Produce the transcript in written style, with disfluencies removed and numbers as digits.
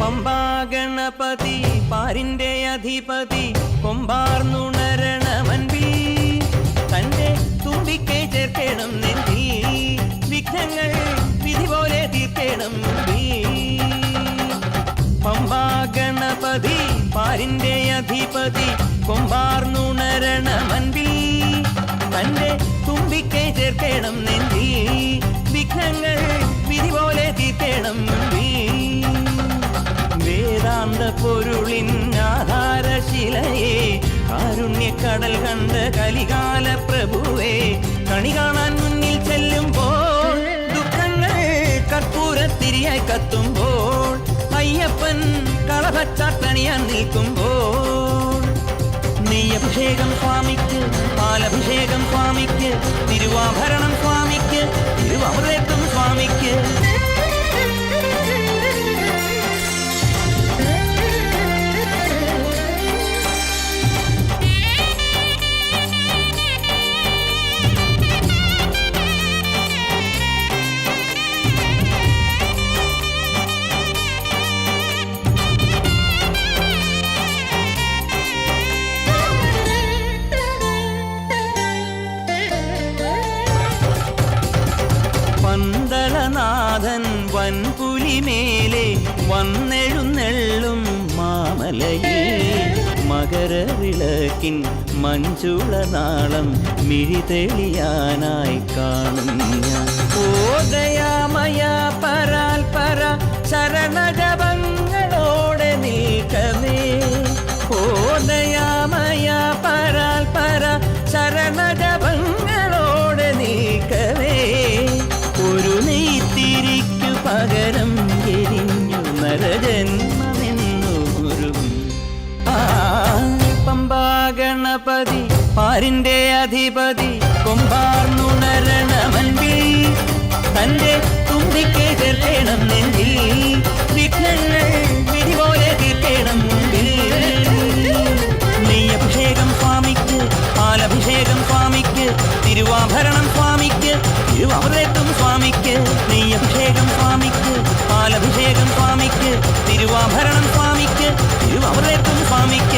പമ്പാ ഗണപതി പാരിന്റെ അധിപതി കൊമ്പാർന്നുണരണമൻപിൽ തന്റെ തുമ്പിക്കെ ചേർക്കണം നെഞ്ചി വിഘ്നങ്ങൾ വിധി പോലെ തീർക്കണം പമ്പാ ഗണപതി പാരിന്റെ അധിപതി കൊമ്പാർന്നുണരണമൻപിൽ തന്റെ തുമ്പിക്കെ ചേർക്കണം നെഞ്ചി വിഘ്നങ്ങൾ വിധി പോലെ തീർക്കണം വേദാന്ത പൊരുളിൻ ആധാരശിലയെ കാരുണ്യക്കടൽ കണ്ട കലികാല പ്രഭുവേ കണി കാണാൻ മുന്നിൽ ചെല്ലുമ്പോൾ ദുഃഖങ്ങൾ കർപ്പൂരത്തിരിയായി കത്തുമ്പോൾ അയ്യപ്പൻ കളഭച്ചാട്ടണിയാൻ നിൽക്കുമ്പോൾ നെയ്യഭിഷേകം സ്വാമിക്ക് പാലഭിഷേകം സ്വാമിക്ക് തിരുവാഭരണം സ്വാമിക്ക് തിരുവമൃതത്വം സ്വാമിക്ക് പന്തളനാഥൻ വൻപുലിമേലെ വന്നെഴുന്നെള്ളും മാമലയിൽ മകരവിളക്കിൻ മഞ്ചുളനാളം മിഴിതെളിയാനായി കാണും ഞാൻ ഓദയാമയ പരാൽ പര ശരണജപങ്ങളോടെ നിൽക്കമേ ഓദയാമയ പരാൽ പര ശരണജപങ്ങളോടെ നിൽക്കമേ ഒരു നെയ്ത്തിരിക്കു പകരം എരിഞ്ഞു നരജന്മമെന്നൂരും പമ്പാ ഗണപതി പാരിന്റെ അധിപതി കൊമ്പാർന്നുണരണമൻപിൽ തന്റെ തുമ്പിക്കെ ചേർക്കണം നെഞ്ചിൽ വിഘ്നങ്ങൾ വിധി പോലെ തീർക്കണം മുമ്പിൽ നെയ്യഭിഷേകം സ്വാമിക്ക് പാലഭിഷേകം സ്വാമിക്ക് തിരുവാഭരണം സ്വാമിക്ക് തിരുവമൃതത്വം സ്വാമിക്ക് നെയ്യഭിഷേകം സ്വാമിക്ക് പാലഭിഷേകം സ്വാമിക്ക് തിരുവാഭരണം സ്വാമിക്ക് തിരുവമൃതത്വം സ്വാമിക്ക്